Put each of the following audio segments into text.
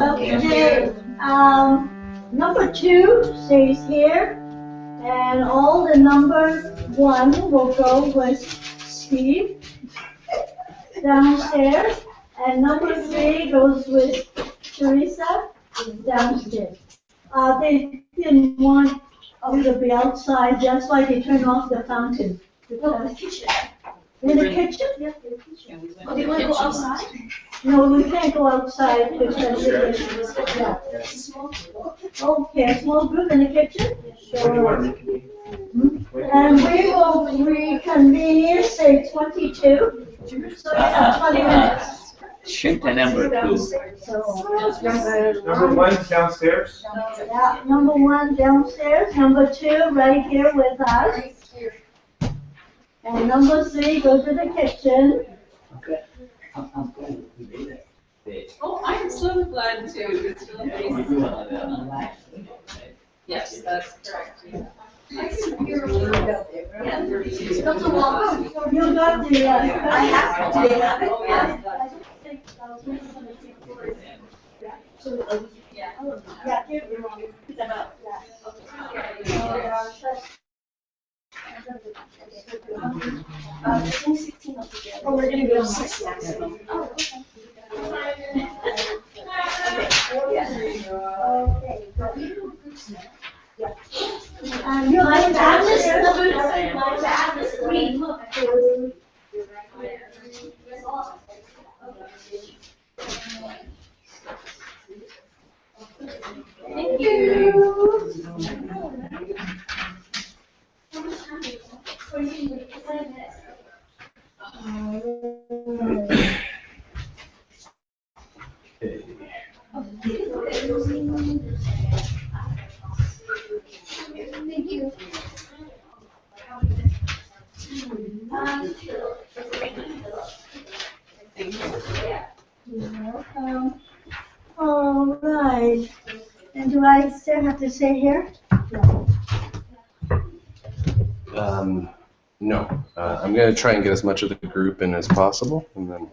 Okay. Number 2 stays here, and all the number 1 will go with Steve downstairs, and number 3 goes with Teresa downstairs. They didn't want you to be outside, that's why they turned off the fountain. Oh, the kitchen. In the kitchen? Yeah, in the kitchen. Oh, they want to go outside? No, we can't go outside because yeah. Okay, a small group in the kitchen? Sure. And we will reconvene, say 22. So you have 20 minutes. Shoot the number 2. So, Number 1 downstairs. yeah, number 1 downstairs, number 2 right here with us. And number 3 go to the kitchen. Okay. I'm going to do that. Oh, I'm so glad to. It's really nice. Yes, that's correct. I can hear a word out there. Yeah. Dr. Wong, you got the, I have to. They have it. Oh, yes. Yeah. Yeah, here we are. Put that up. It's only 16 altogether. Oh, we're gonna go 6 next. Oh, okay. You like to add this three. Look. Thank you. Thank you. You're welcome. All right. And do I still have to stay here? No. I'm going to try and get as much of the group in as possible, and then.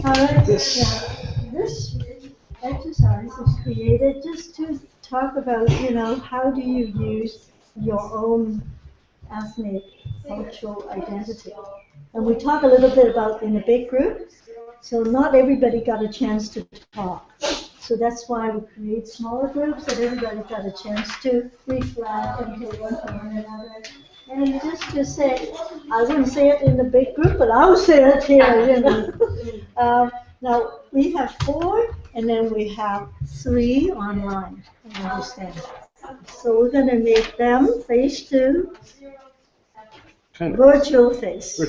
All right. This exercise is created just to talk about, how do you use your own ethnic cultural identity. And we talk a little bit about in a big group, so not everybody got a chance to talk. So that's why we create smaller groups, that everybody got a chance to reflect and to learn from one another. And just to say, I wouldn't say it in the big group, but I'll say it here, Now, we have 4, and then we have 3 online, I understand. So we're going to make them face to virtual face.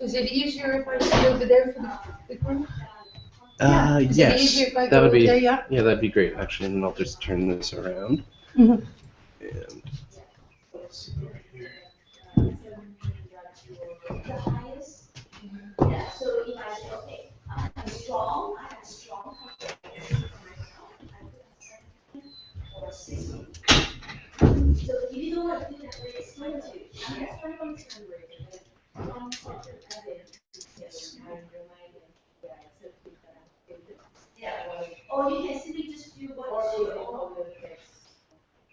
Is it easier if I sit over there for the group? Is it Yes, easier if I that go would over be. there, yeah? Yeah, that'd be great. Actually, and then I'll just turn this around. Mhm. And let's see over here. Yeah, so if I say, okay, I'm strong, I have strong So if you don't want to do that, explain to you. Yeah. Or you can simply just do what you do.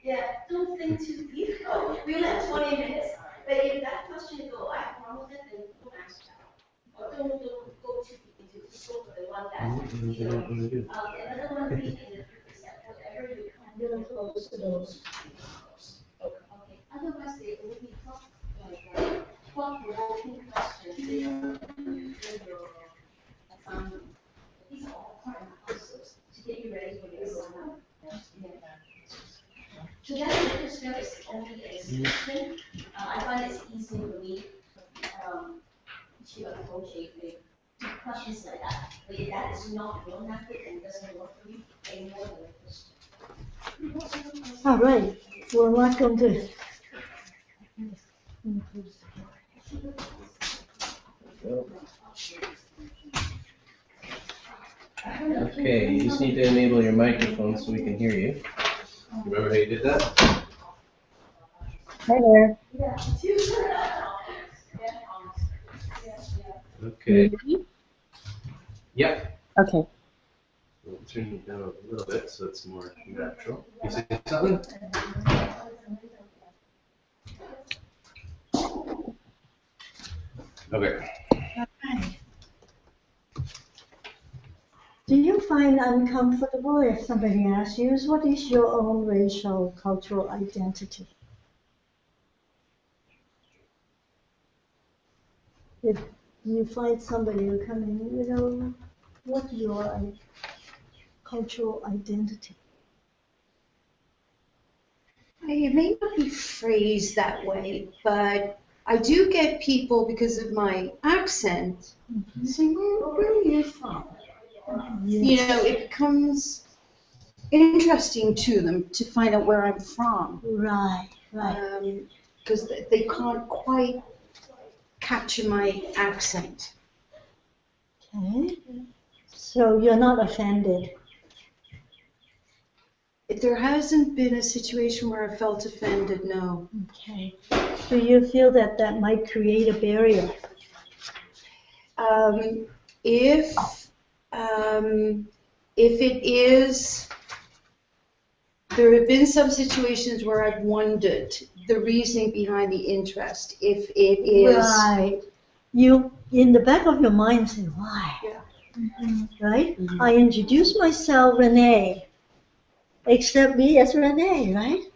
Yeah, don't think too deep. Oh, we only have 20 minutes. But if that question go, I have a problem with it, then don't ask that. Or don't go too deep into it. Just go for the one that another one is that whatever you can really close to those. Okay. Otherwise, they will be thought-provoking questions. These are all part of answers to get you ready for your exam. So that's the first step is only exhibition. I find it's easy for me to approach it with questions like that. But if that is not your method and doesn't work for you, then more than this. All right, we're not going to. Okay, you just need to enable your microphone so we can hear you. Remember how you did that? Hi there. Okay. Yep. Okay. We'll turn it down a little bit so it's more natural. You say something? Okay. Do you find uncomfortable if somebody asks you, what is your own racial cultural identity? If you find somebody who come in, what's your cultural identity? It may not be phrased that way, but I do get people, because of my accent, saying, where are you from? You know, it becomes interesting to them to find out where I'm from. Right. Because they can't quite capture my accent. Okay. So you're not offended? If there hasn't been a situation where I felt offended, no. Okay. Do you feel that might create a barrier? If it is, there have been some situations where I've wondered the reasoning behind the interest. If it is. Right. You, in the back of your mind, say, why? Yeah. Right? Mhm. I introduce myself, Renee. Accept me as Renee, right?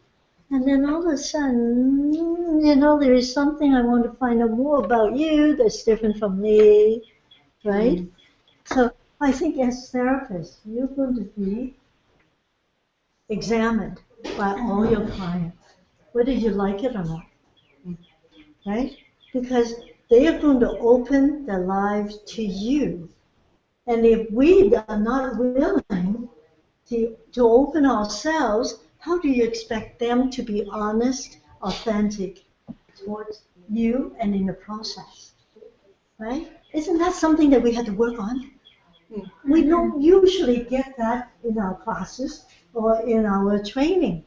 And then all of a sudden, there is something I want to find out more about you that's different from me, right? Mm. So I think as therapists, you're going to be examined by all your clients, whether you like it or not, right? Because they are going to open their lives to you. And if we are not willing to open ourselves, how do you expect them to be honest, authentic towards you and in the process, right? Isn't that something that we have to work on? We don't usually get that in our classes or in our training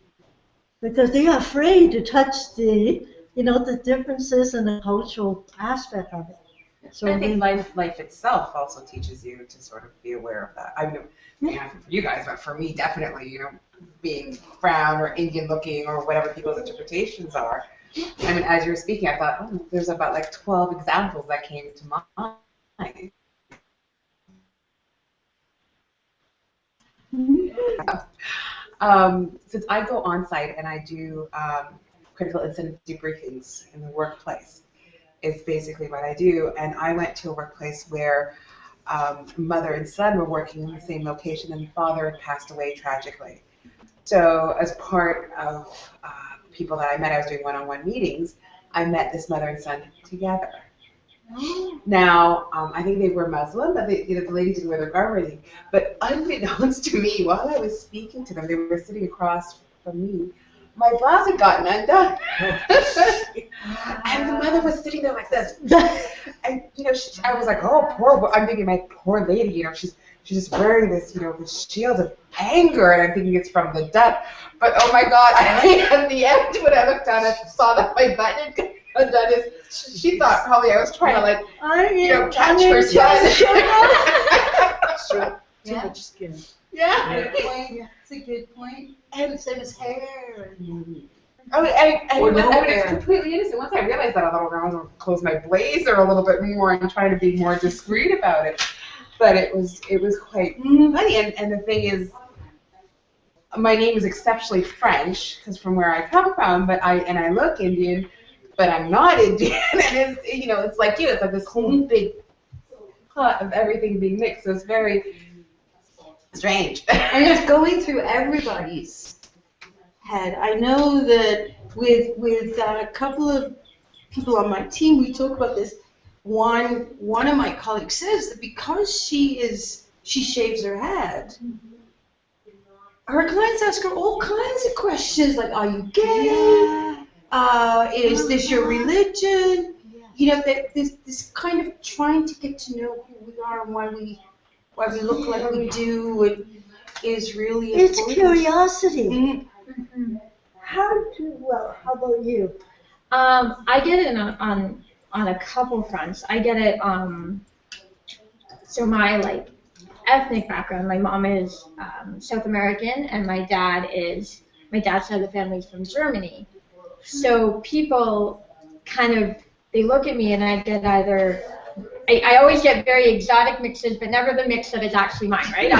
because they are afraid to touch the differences and the cultural aspect of it. So I think life itself also teaches you to sort of be aware of that. I mean, for you guys, but for me, definitely, being brown or Indian looking or whatever people's interpretations are. I mean, as you were speaking, I thought, there's about like 12 examples that came to mind. Since I go on site and I do critical incident debriefings in the workplace, is basically what I do. And I went to a workplace where mother and son were working in the same location, and the father had passed away tragically. So as part of people that I met, I was doing one-on-one meetings, I met this mother and son together. Now, I think they were Muslim, but the ladies didn't wear their garb or anything. But unbeknownst to me, while I was speaking to them, they were sitting across from me. My blouse had gotten undone. And the mother was sitting there like this. And, I was like, oh, I'm thinking, my poor lady, she's just wearing this, this shield of anger. And I'm thinking it's from the death. But, oh, my God, at the end, when I looked down and saw that my button had gotten undone, she thought probably I was trying to, catch her son. Sure. Too much skin. Yeah. It's a good point. And so his hair. It's completely innocent. Once I realized that, I thought, I was going to close my blazer a little bit more and try to be more discreet about it. But it was quite funny. And the thing is, my name is exceptionally French because from where I come from, but I look Indian, but I'm not Indian. And it's like it's like this whole big pot of everything being mixed. So it's very strange. And it's going through everybody's head. I know that with a couple of people on my team, we talk about this. One of my colleagues says that because she shaves her head, her clients ask her all kinds of questions like, are you gay? Is this your religion? This kind of trying to get to know who we are and why we look like we do is really It's important. curiosity. Mm-hmm. How about you? I get it on on a couple fronts. I get it. So my like ethnic background. My mom is South American, and my dad's side of the family is from Germany. So people kind of, they look at me and I get either, I always get very exotic mixes, but never the mix that is actually mine, right?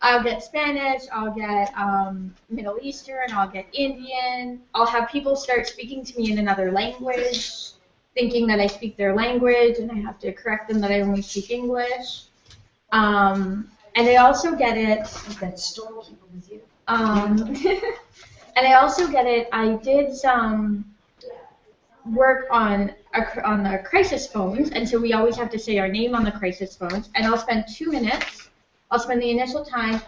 I'll get Spanish, I'll get Spanish, I'll get Middle Eastern, I'll get Indian. I'll have people start speaking to me in another language, thinking that I speak their language, and I have to correct them that I only speak English. And I also get it. That storekeeper with you. And I also get it. I did some work on the crisis phones, and so we always have to say our name on the crisis phones. And I'll spend 2 minutes. I'll spend the initial time.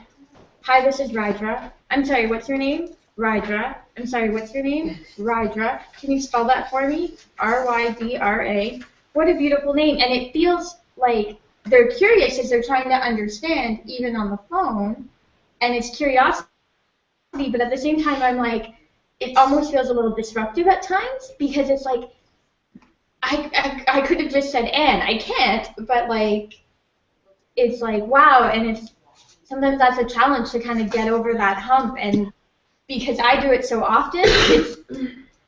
Hi, this is Rydra. I'm sorry, what's your name? Rydra. I'm sorry, what's your name? Rydra. Can you spell that for me? Rydra. What a beautiful name. And it feels like they're curious because they're trying to understand, even on the phone. And it's curiosity, but at the same time, I'm like, it almost feels a little disruptive at times because it's like, I could have just said Anne. I can't, but like, it's like, wow. And it's sometimes that's a challenge to kind of get over that hump. And because I do it so often,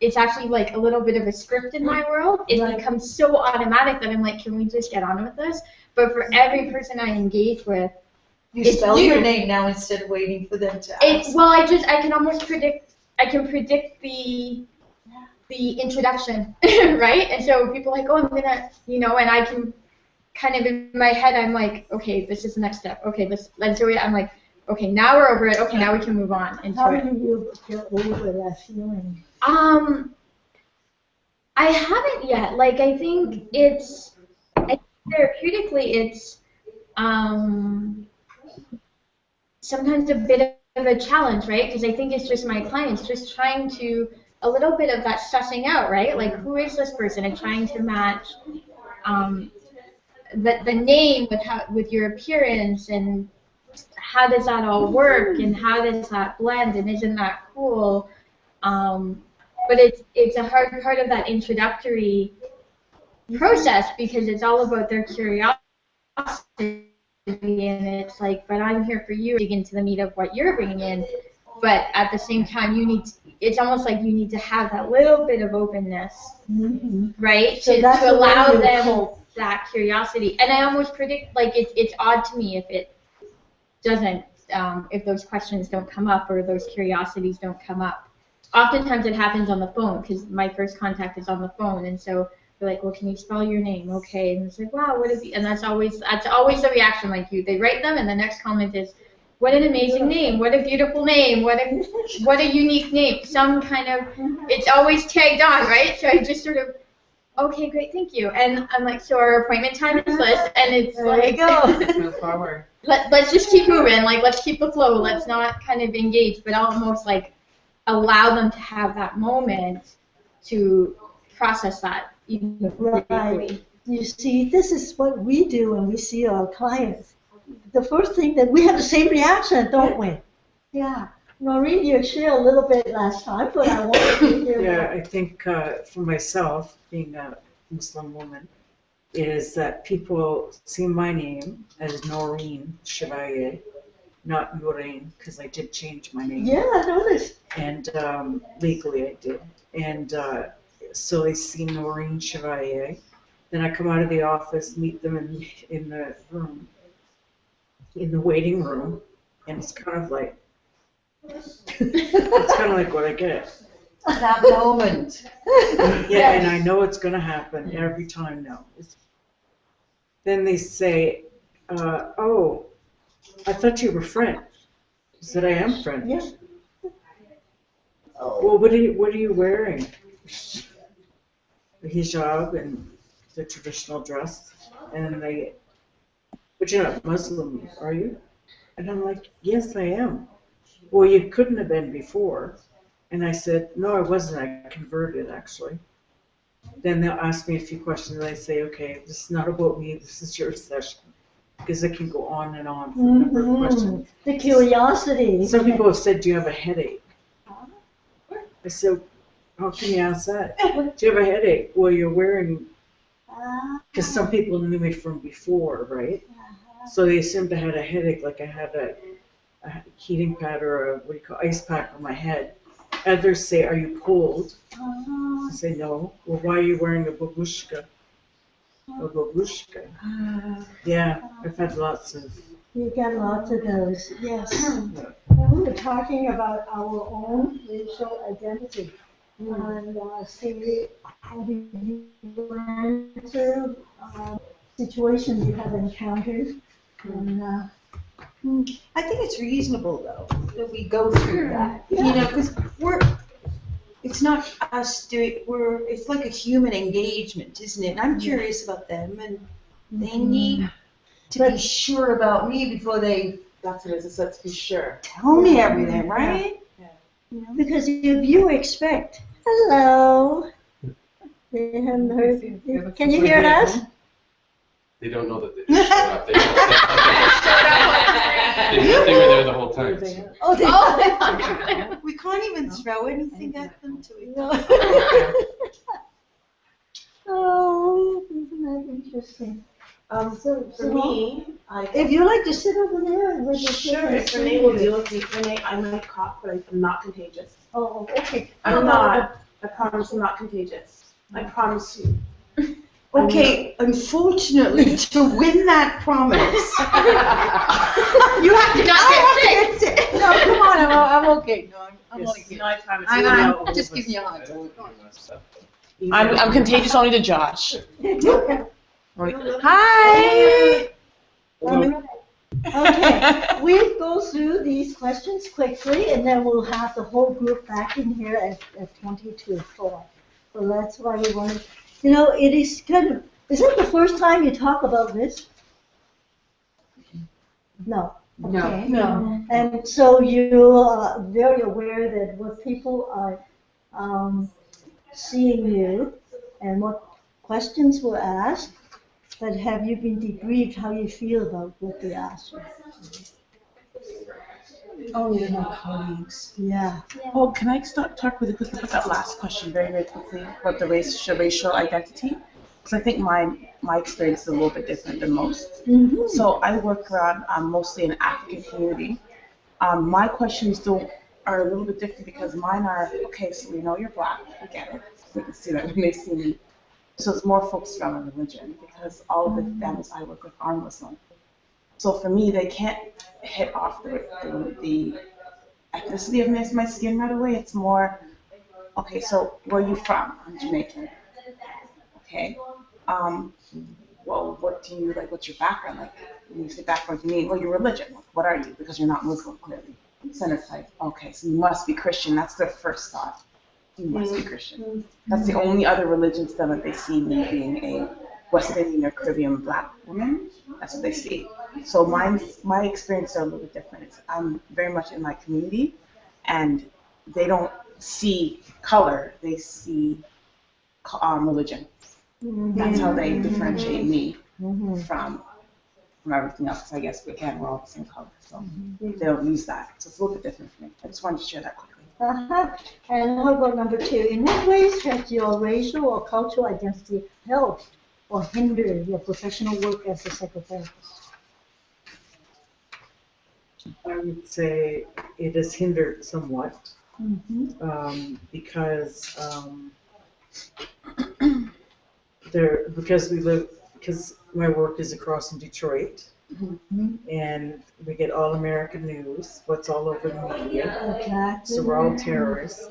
it's actually like a little bit of a script in my world. It becomes so automatic that I'm like, can we just get on with this? But for every person I engage with, You spell your name now instead of waiting for them to ask. Well, I can almost predict. I can predict the introduction, right? And so people are like, oh, I'm gonna, and I can kind of in my head, I'm like, okay, this is the next step. Okay, and so I'm like, okay, now we're over it. Okay, now we can move on. How do you get over that feeling? I haven't yet. Like, I think therapeutically, it's sometimes a bit of a challenge, right? Because I think it's just my clients just trying to, a little bit of that sussing out, right? Like, who is this person? And trying to match the name with your appearance, and how does that all work, and how does that blend, and isn't that cool? But it's a hard part of that introductory process because it's all about their curiosity. And it's like, but I'm here for you, dig into the meat of what you're bringing in. But at the same time, it's almost like you need to have that little bit of openness, right? So to allow them that curiosity. And I almost predict, like, it's odd to me if it doesn't, if those questions don't come up or those curiosities don't come up. Oftentimes it happens on the phone because my first contact is on the phone, and so they're like, well, can you spell your name? Okay, and it's like, wow, what is it? And that's always the reaction. Like, they write them, and the next comment is, what an amazing name, what a beautiful name, what a unique name. Some kind of, it's always tagged on, right? So I just sort of, okay, great, thank you. And I'm like, so our appointment time is this, and it's there like, Let's move forward. Let's just keep moving. Like, let's keep the flow. Let's not kind of engage, but almost like allow them to have that moment to process that. Right. You see, this is what we do when we see our clients. The first thing that we have the same reaction, don't we? Yeah. Noreen, you shared a little bit last time, but I want to hear. Yeah, I think for myself, being a Muslim woman, is that people see my name as Noreen Chevalier, not Noreen, because I did change my name. Yeah, I noticed. And legally I did. And so they see Noreen Chevalier. Then I come out of the office, meet them in the room, in the waiting room, and it's kind of like, it's kind of like what I get. That moment. Yeah, and I know it's going to happen every time now. Then they say, oh, I thought you were French. I said, I am French. Yeah. Well, what are you wearing? The hijab and the traditional dress. And but you're not Muslim, are you? And I'm like, yes, I am. Well, you couldn't have been before. And I said, no, I wasn't. I converted, actually. Then they'll ask me a few questions, and I say, okay, this is not about me. This is your session. Because it can go on and on for a number of questions. The curiosity. Some people have said, do you have a headache? I said, How can you ask that? Do you have a headache? Well, you're wearing, because some people knew me from before, right? So they assumed I had a headache, like I had a heating pad or a, what do you call, ice pack on my head. Others say, are you cold? I say, no. Well, why are you wearing a babushka? A babushka. Yeah, I've had lots of. You get lots of those, yes. And we were talking about our own racial identity. And see, how do you answer situations you have encountered? And I think it's reasonable though, that we go through that, you know, because it's not us doing, it's like a human engagement, isn't it? And I'm curious about them and they need to be sure about me before they That's what it is. Let's be sure. tell me everything, right? because if you expect, hello, they haven't heard, can you hear us? They don't know that they just showed up. They were there the whole time. Oh, we can't even throw anything at them to ignore. Oh, isn't that interesting? For me, If you like to sit over there with your sure, if Renee will deal with me. Renee, I might cough, but I'm not contagious. Oh, okay. I'm not. I promise I'm not contagious. I promise you. Okay, unfortunately, to win that promise, you have to Not get sick. No, come on, I'm okay. No, I'm okay. No, I promise. I'm just giving you a hug. I'm contagious only to Josh. Hi. Okay, we'll go through these questions quickly, and then we'll have the whole group back in here at 20 to 4. So that's why we wanted, you know, it is kind of, is it the first time you talk about this? No. Okay. No. And so you are very aware that what people are seeing you and what questions were asked, but have you been debriefed how you feel about what they asked you? Oh, you're my colleagues. Yeah. Oh, can I talk really quickly about that last question, very, very quickly, about the racial identity? Because I think my experience is a little bit different than most. Mm-hmm. So I work around mostly in an African community. My questions are a little bit different because mine are, okay, so we know you're black, we get it. We can see that when they see me. So it's more focused around my religion because all of the families I work with are Muslim. So for me, they can't hit off the ethnicity of my skin right away. It's more, okay, so where are you from? I'm Jamaican. Okay. Well, what do you like? What's your background? Like, when you say background to me, well, your religion. What are you? Because you're not Muslim, clearly. Center type. Okay, so you must be Christian. That's their first thought. You must be Christian. That's the only other religion to them that they see me being a West Indian or Caribbean black woman. That's what they see. So my experience are a little bit different. I'm very much in my community, and they don't see color. They see religion. That's how they differentiate me from everything else. I guess again we're all the same color, so they don't use that. So it's a little bit different for me. I just wanted to share that quickly. And what about number 2? In what ways has your racial or cultural identity helped or hindered your professional work as a psychotherapist? I would say it has hindered somewhat because because my work is across in Detroit, and we get all American news, what's all over the media. Exactly. So we're all terrorists,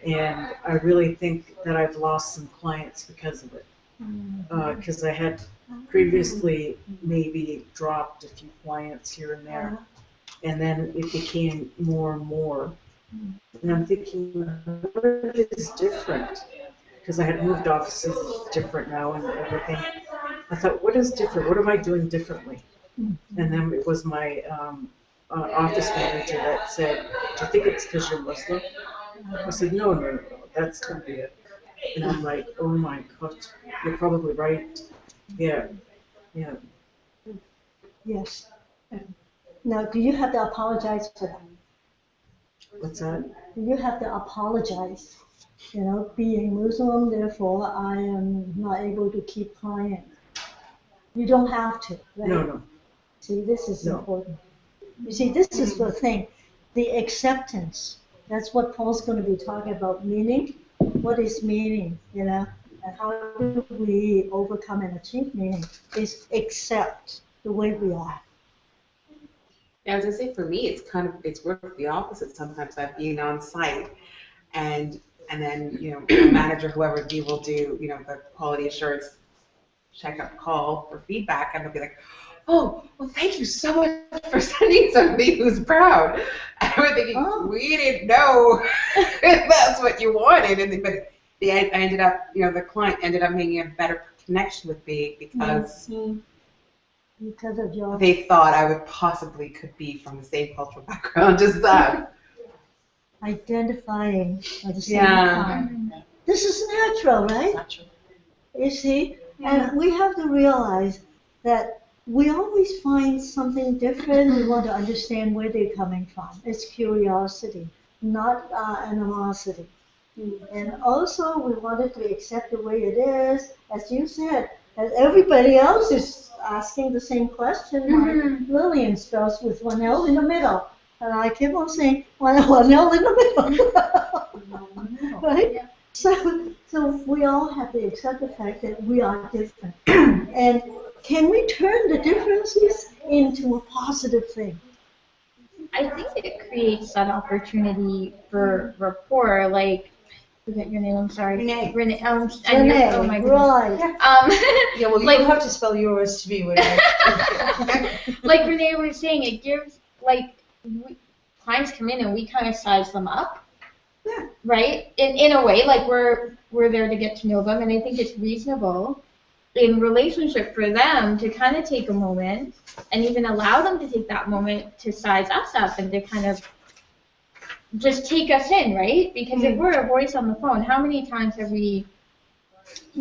and I really think that I've lost some clients because of it. Because I had previously maybe dropped a few clients here and there, and then it became more and more. And I'm thinking, what is different? Because I had moved offices, different now and everything. I thought, what is different? What am I doing differently? And then it was my office manager that said, do you think it's because you're Muslim? I said, no, that's going to be it. And I'm like, oh my God, you're probably right. Yeah. Yes. Now, do you have to apologize for that? What's that? You have to apologize. You know, being Muslim, therefore I am not able to keep clients. You don't have to, right? No. See, this is No. important. You see, this is the thing, the acceptance. That's what Paul's going to be talking about, meaning. What is meaning, you know? And how do we overcome and achieve meaning? Is accept the way we are. Yeah, I was gonna say for me, it's worked the opposite. Sometimes I've been on site, and then the manager, whoever it be, will do the quality assurance checkup call for feedback, and they'll be like, "Oh, well, thank you so much for sending somebody who's proud." And we're thinking, we didn't know that's what you wanted, but I ended up, the client ended up making a better connection with me because. Because of your they thought I could be from the same cultural background as them. identifying at the same Yeah. time. This is natural, right? Natural. You see? And we have to realize that we always find something different. We want to understand where they're coming from. It's curiosity, not animosity. And also, we wanted to accept the way it is, as you said, and everybody else is asking the same question. Like Lillian spells with one L in the middle. And I keep on saying one L in the middle. Right? So we all have to accept the fact that we are different. And can we turn the differences into a positive thing? I think it creates that opportunity for rapport, like, forget your name, I'm sorry. Renee. Renee. And Renee, oh my goodness. right. Yeah, well, Like- you have to spell yours to be with me. Like Renee was saying, it gives, clients come in and we kind of size them up. Yeah. Right? In a way, like we're there to get to know them, and I think it's reasonable in relationship for them to kind of take a moment and even allow them to take that moment to size us up and to kind of just take us in, right? Because if we're a voice on the phone, how many times have we,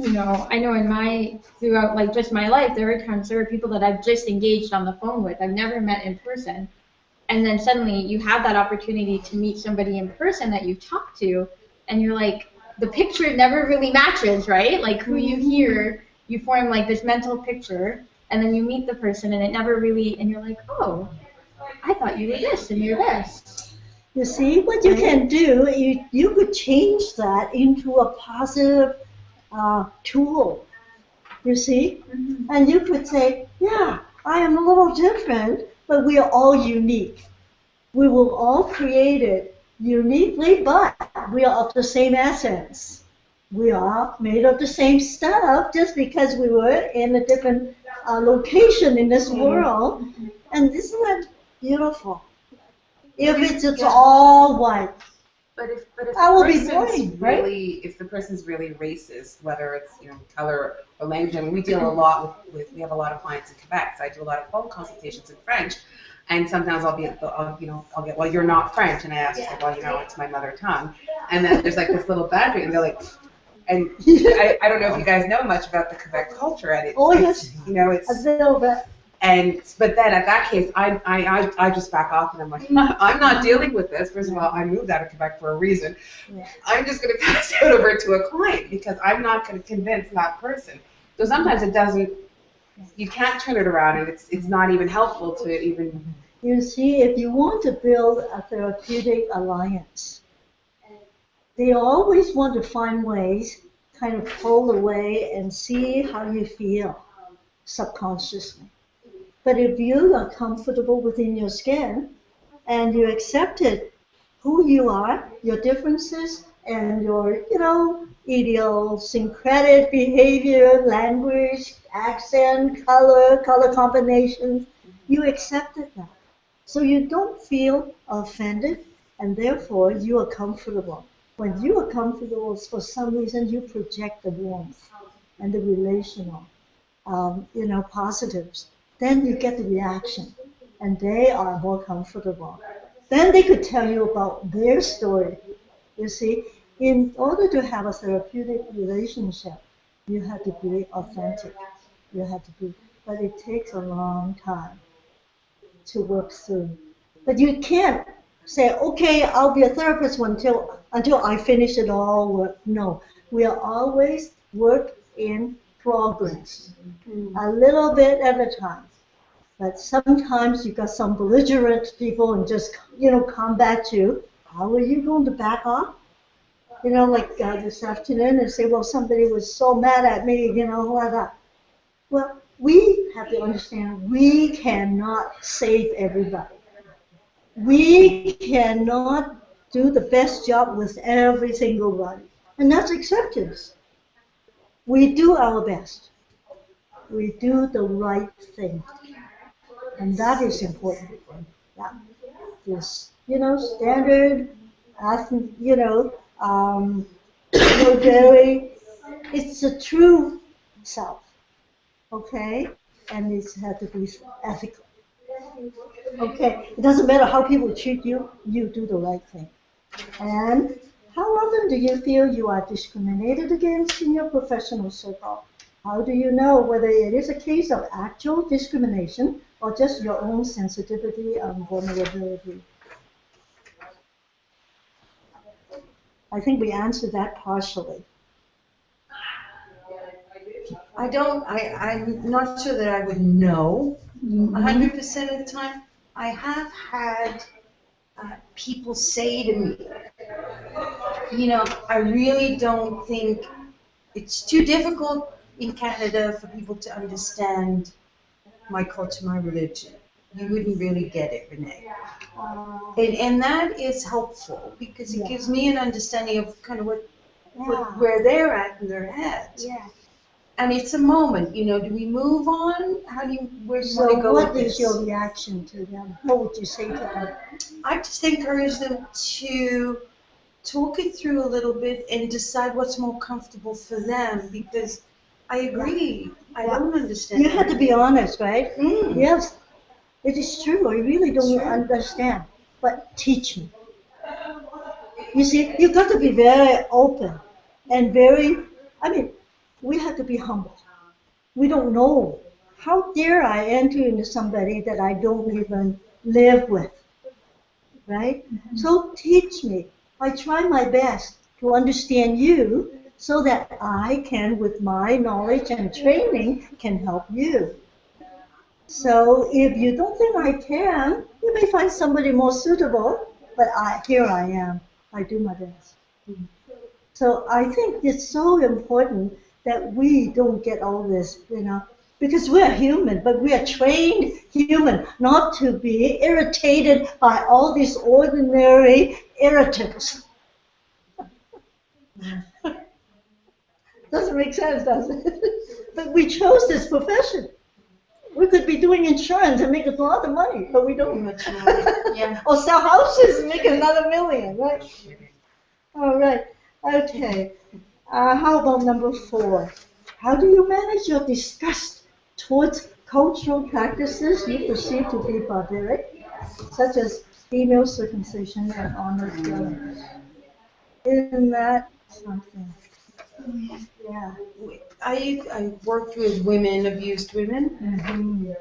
I know throughout just my life, there are people that I've just engaged on the phone with, I've never met in person. And then suddenly you have that opportunity to meet somebody in person that you've talked to, and you're like, the picture never really matches, right? Like who you hear, you form this mental picture, and then you meet the person, and it never really, and you're like, oh, I thought you were this, and you're this. You see, what you can do, you could change that into a positive tool. You see? And you could say, yeah, I am a little different, but we are all unique. We were all created uniquely, but we are of the same essence. We are made of the same stuff just because we were in a different location in this world. And isn't that beautiful? If it's just all white. But if I will the be person's boring, right? if the person's really racist, whether it's color or language, I mean, we deal a lot with we have a lot of clients in Quebec, so I do a lot of phone consultations in French, and sometimes I'll get well, you're not French, and I ask, well, it's my mother tongue, and then there's this little boundary, and they're like, and I don't know if you guys know much about the Quebec culture, and Yes. it's A little bit. but then at that case, I just back off and I'm like, I'm not dealing with this. First of all, I moved out of Quebec for a reason. Yeah. I'm just going to pass it over to a client because I'm not going to convince that person. So sometimes it doesn't. You can't turn it around, and it's not even helpful to even. You see, if you want to build a therapeutic alliance, they always want to find ways, kind of pull away and see how you feel subconsciously. But if you are comfortable within your skin and you accepted who you are, your differences, and your, idiosyncratic behavior, language, accent, color combinations, you accepted that. So you don't feel offended, and therefore you are comfortable. When you are comfortable, for some reason, you project the warmth and the relational, positives. Then you get the reaction, and they are more comfortable. Then they could tell you about their story. You see, in order to have a therapeutic relationship, you have to be authentic. But it takes a long time to work through. But you can't say, okay, I'll be a therapist until I finish it all. No, we are always work in progress, a little bit at a time. But sometimes you got some belligerent people and just, come back to, how are you going to back off? Like this afternoon and say, well, somebody was so mad at me, like that. Well, we have to understand we cannot save everybody. We cannot do the best job with every single one. And that's acceptance. We do our best. We do the right thing. And that is important. Yeah. This, standard, very, it's a true self. Okay? And it has to be ethical. Okay, it doesn't matter how people treat you, you do the right thing. And how often do you feel you are discriminated against in your professional circle? How do you know whether it is a case of actual discrimination or just your own sensitivity and vulnerability? I think we answered that partially. I'm not sure that I would know 100% of the time. I have had people say to me, I really don't think it's too difficult in Canada for people to understand my culture, my religion. You wouldn't really get it, Renee. And that is helpful because it gives me an understanding of kind of where they're at in their heads. Yeah. And it's a moment, do we move on? Where do you want to go what with is this? your reaction to them? What would you say to them? I just encourage them to talk it through a little bit and decide what's more comfortable for them because I agree. I don't understand. You have to be honest, right? Mm. Yes, it is true. I really don't understand. But teach me. You see, you've got to be very open and we have to be humble. We don't know. How dare I enter into somebody that I don't even live with, right? So teach me. I try my best to understand you so that I can, with my knowledge and training, can help you. So if you don't think I can, you may find somebody more suitable, but here I am. I do my best. So I think it's so important that we don't get all this, because we're human, but we are trained human not to be irritated by all these ordinary irritants. Doesn't make sense, does it? But we chose this profession. We could be doing insurance and make a lot of money, but we don't. Yeah. Or sell houses and make another $1 million, right? All right. Okay. How about number 4? How do you manage your disgust towards cultural practices you perceive to be barbaric, such as female circumcision and honor killings? Isn't that something? Yeah. I worked with women, abused women,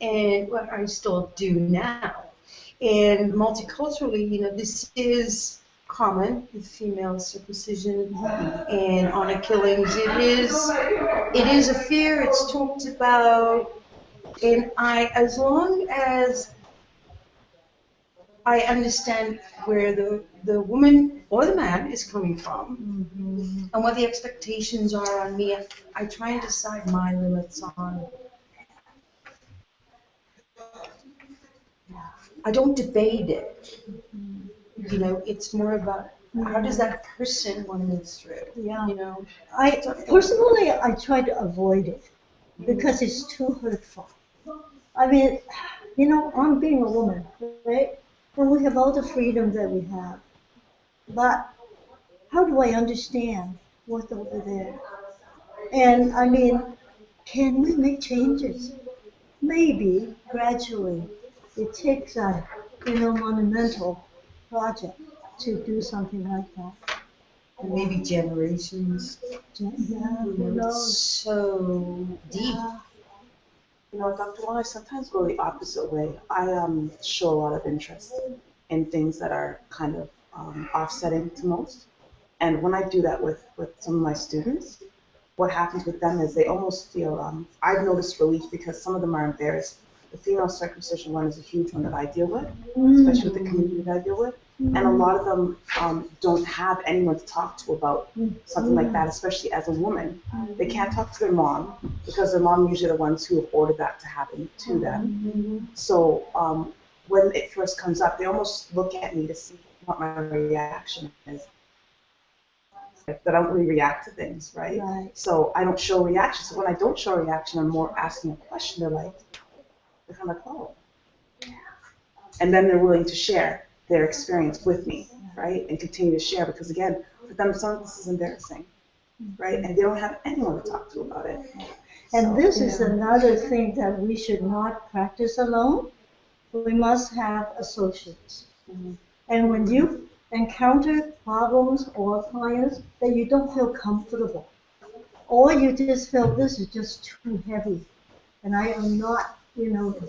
and what I still do now. And multiculturally, this is common with female circumcision and honor killings. It is a fear. It's talked about, and as long as I understand where the woman or the man is coming from and what the expectations are on me, I try and decide my limits on. I don't debate it. It's more about how does that person want to move through. Yeah. Personally, I try to avoid it because it's too hurtful. I'm being a woman, right? And we have all the freedom that we have. But how do I understand what's over there? And can we make changes? Maybe gradually. It takes a monumental project to do something like that. And maybe generations. Yeah, It's so deep. Dr. Wong, I sometimes go the opposite way. I show a lot of interest in things that are kind of offsetting to most. And when I do that with some of my students, what happens with them is they almost feel, I've noticed relief because some of them are embarrassed. The female circumcision one is a huge one that I deal with, especially with the community that I deal with. And a lot of them don't have anyone to talk to about something like that, especially as a woman. They can't talk to their mom because their mom usually the ones who have ordered that to happen to them. So when it first comes up, they almost look at me to see what my reaction is. That I don't really react to things, right? So I don't show reaction. So when I don't show a reaction, I'm more asking a question. They're kind of like, oh. And then they're willing to share their experience with me, right? And continue to share because again, for them, some of this is embarrassing, right? And they don't have anyone to talk to about it. And So, this is another thing that we should not practice alone. We must have associates. And when you encounter problems or clients that you don't feel comfortable, or you just feel this is just too heavy, and I am not,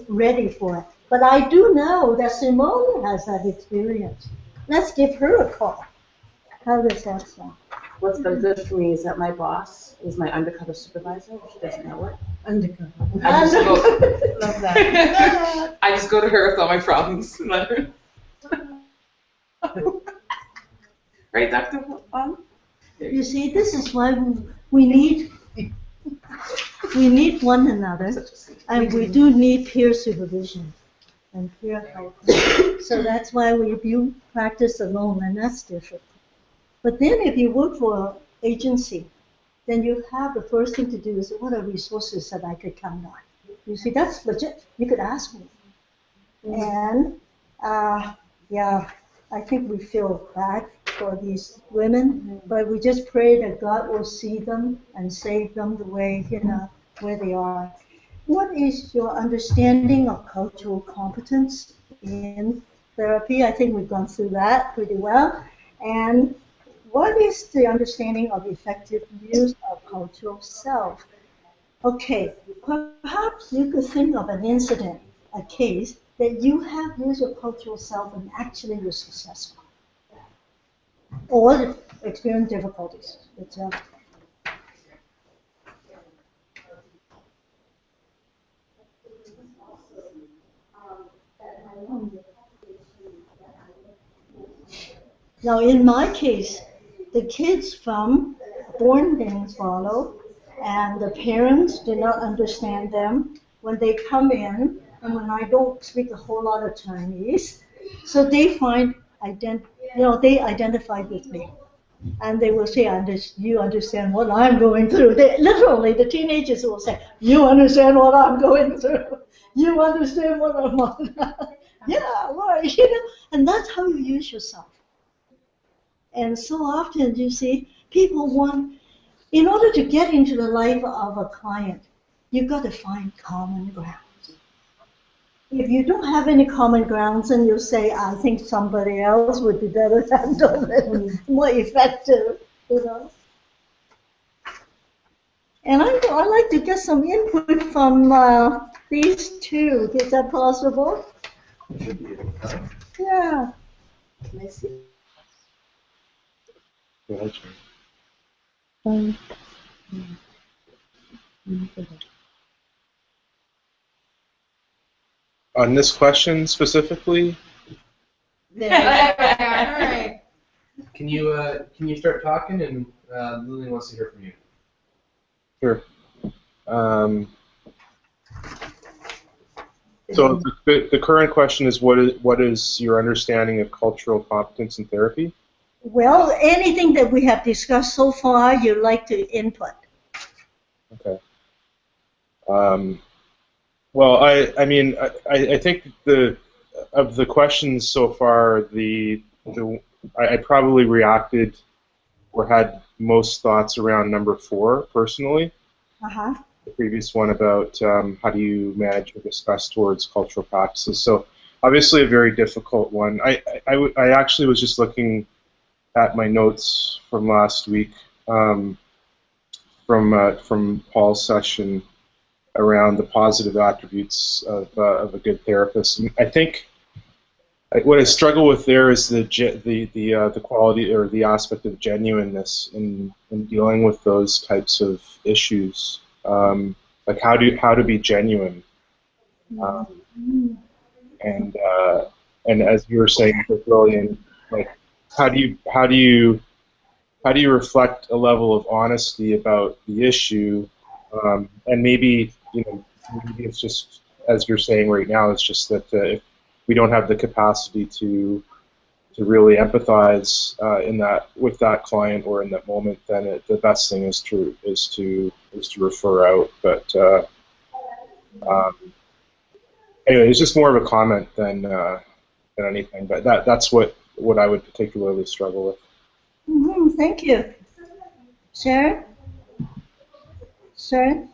ready for it. But I do know that Simone has that experience. Let's give her a call. How does that sound? what's been good for me is that my boss is my undercover supervisor. If she doesn't know it. Undercover. I just go, Love that. I just go to her with all my problems. Right, Dr. Wong? You see, this is why we need one another, and we do need peer supervision and peer help. So that's why you practice alone, and that's different. But then if you work for an agency, then you have the first thing to do is what are resources that I could count on? You see, that's legit. You could ask me. And I think we feel bad for these women, but we just pray that God will see them and save them the way, where they are. What is your understanding of cultural competence in therapy? I think we've gone through that pretty well. And what is the understanding of effective use of cultural self? Okay, perhaps you could think of an incident, a case, that you have used your cultural self and actually you're successful. Or experience difficulties. Now, in my case, the kids born in Toronto, and the parents do not understand them when they come in, and when I don't speak a whole lot of Chinese, so they find they identify with me. And they will say, you understand what I'm going through. Literally, the teenagers will say, you understand what I'm going through. You understand what I'm on. Yeah, right. And that's how you use yourself. And so often, you see, people in order to get into the life of a client, you've got to find common ground. If you don't have any common grounds, and you say, I think somebody else would be better handled it, more effective, And I'd like to get some input from these two. Is that possible? Yeah. Can I see? Go ahead, Sharon. On this question specifically, Alright. can you start talking, and Lillian wants to hear from you. Sure. So the current question is what is your understanding of cultural competence in therapy? Well, anything that we have discussed so far, you'd like to input. Okay. Well, I think of the questions so far, I probably reacted or had most thoughts around number 4 personally. Uh-huh. The previous one about how do you manage or discuss towards cultural practices. So obviously a very difficult one. I actually was just looking at my notes from last week from Paul's session around the positive attributes of a good therapist. And I think what I struggle with there is the quality or the aspect of genuineness in dealing with those types of issues. Like how to be genuine, and as you were saying, Lillian, like how do you reflect a level of honesty about the issue, and maybe maybe it's just as you're saying right now, it's just that if we don't have the capacity to really empathize with that client or in that moment, then the best thing is to refer out. But anyway, it's just more of a comment than anything. But that's what I would particularly struggle with. Thank you, Sharon. Sharon.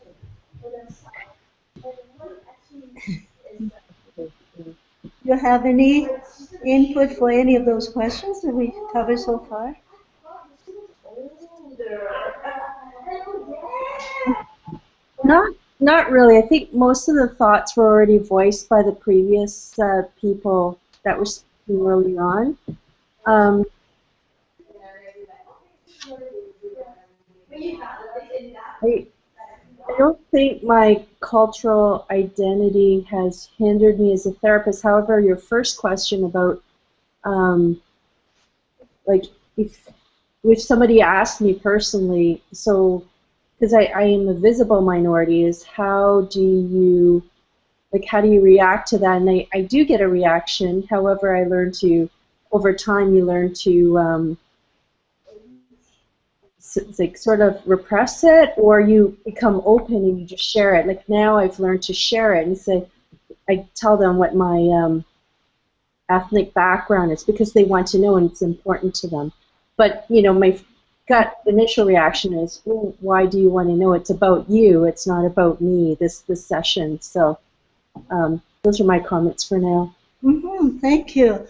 You have any input for any of those questions that we covered so far? Not really. I think most of the thoughts were already voiced by the previous people that were speaking early on. I don't think my cultural identity has hindered me as a therapist. However, your first question about, like, if somebody asked me personally, so, because I am a visible minority, is how do you react to that? And I do get a reaction. However, I learn to, over time, you learn to, like sort of repress it, or you become open and you just share it. Like now I've learned to share it and say, I tell them what my ethnic background is because they want to know and it's important to them. But my gut initial reaction is, well, why do you want to know? It's about you. It's not about me. This session. So those are my comments for now. Thank you.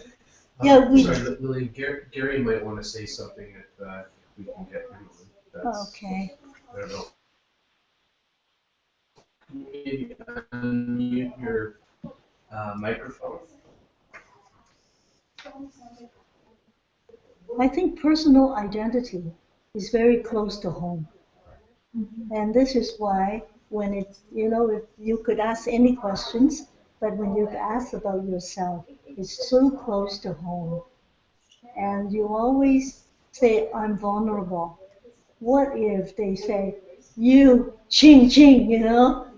Yeah, sorry, Lily, Gary might want to say something if we can get him. Okay. I don't know. Maybe unmute your microphone. I think personal identity is very close to home. And this is why when it's, if you could ask any questions, but when you ask about yourself, it's so close to home. And you always say, I'm vulnerable. What if they say, you, ching, ching,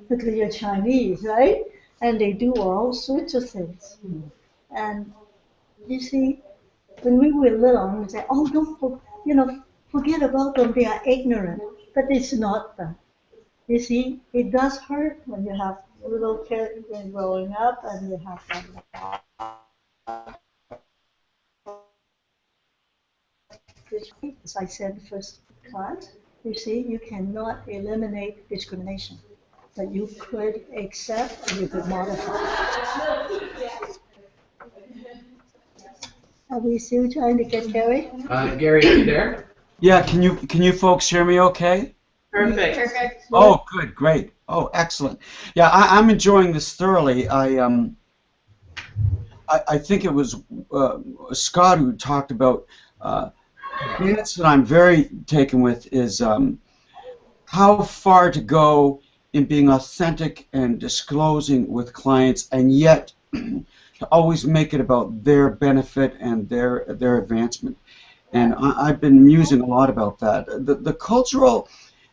because you're Chinese, right? And they do all sorts of things. And you see, when we were little, we say, oh, don't, forget about them, they are ignorant. But it's not that. You see, it does hurt when you have little kids growing up and you have that. As I said in the first class, you see, you cannot eliminate discrimination, but you could accept and you could modify. Are we still trying to get Gary? Gary, are you there? Yeah, can you folks hear me okay? Perfect. Perfect. Oh, good, great. Oh, excellent. Yeah, I'm enjoying this thoroughly. I think it was Scott who talked about the answer that I'm very taken with is how far to go in being authentic and disclosing with clients, and yet to always make it about their benefit and their advancement. And I've been musing a lot about that. The cultural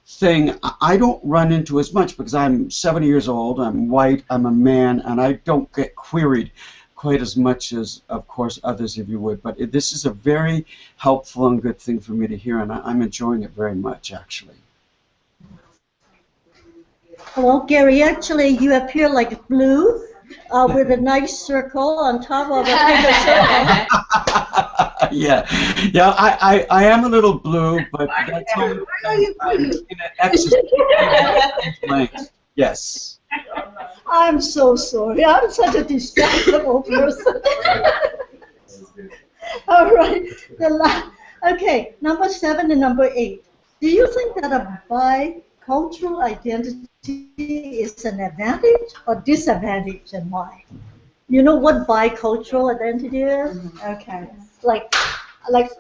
thing I don't run into as much because I'm 70 years old, I'm white, I'm a man, and I don't get queried quite as much as, of course, others of you would. But this is a very helpful and good thing for me to hear, and I'm enjoying it very much, actually. Well, Gary, actually, you appear like blue with a nice circle on top of a bigger circle. Yeah, I am a little blue, but that's only in an exercise. Yes. I'm so sorry. I'm such a distractible person. All right. Okay, number 7 and number 8. Do you think that a bicultural identity is an advantage or disadvantage, and why? You know what bicultural identity is? Okay. Like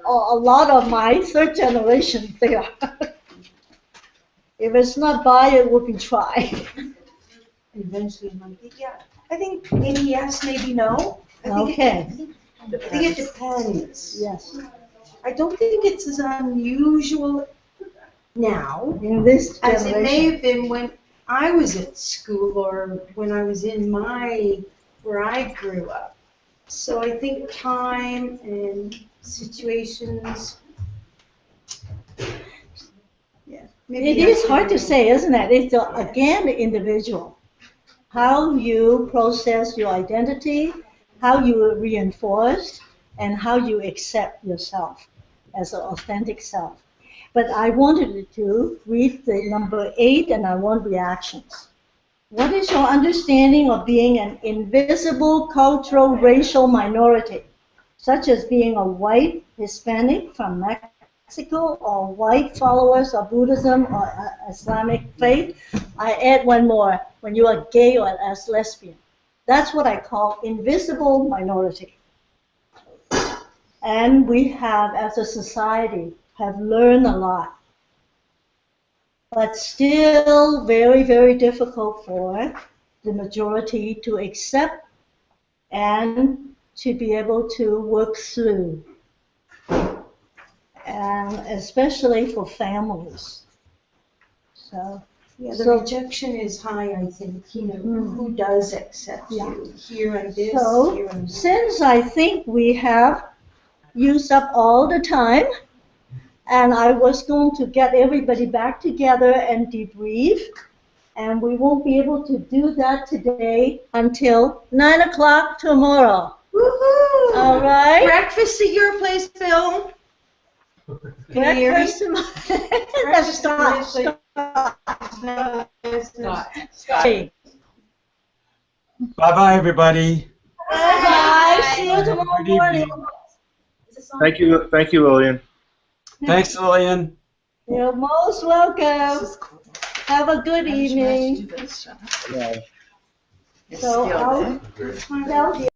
a lot of my third generation, they are. If it's not bi, it would be tri. Eventually, yeah. I think maybe yes, maybe no. Okay. I think it depends. Yes. I don't think it's as unusual now In this as it may generation. have been when I was at school or when I was in where I grew up. So I think time and situations. Yeah. It is hard to say, isn't it? It's again individual. How you process your identity, how you reinforce, and how you accept yourself as an authentic self. But I wanted to read the number 8, and I want reactions. What is your understanding of being an invisible cultural racial minority, such as being a white Hispanic from Mexico or white followers of Buddhism or Islamic faith? I add one more, when you are gay or as lesbian. That's what I call invisible minority. And we have, as a society, have learned a lot. But still very, very difficult for the majority to accept and to be able to work through. And especially for families. So, yeah, the rejection is high, I think. Who does accept you? Here and this, so, here and this. Since I think we have used up all the time, and I was going to get everybody back together and debrief, and we won't be able to do that today until 9 o'clock tomorrow. Woohoo! All right? Breakfast at your place, Bill. Breakfast Scott. Bye-bye, everybody. Bye. See you tomorrow Good evening. morning. Thank you, Lillian. Thanks, Lillian. You're most welcome. Have a good evening. Yeah. So I'll tell you.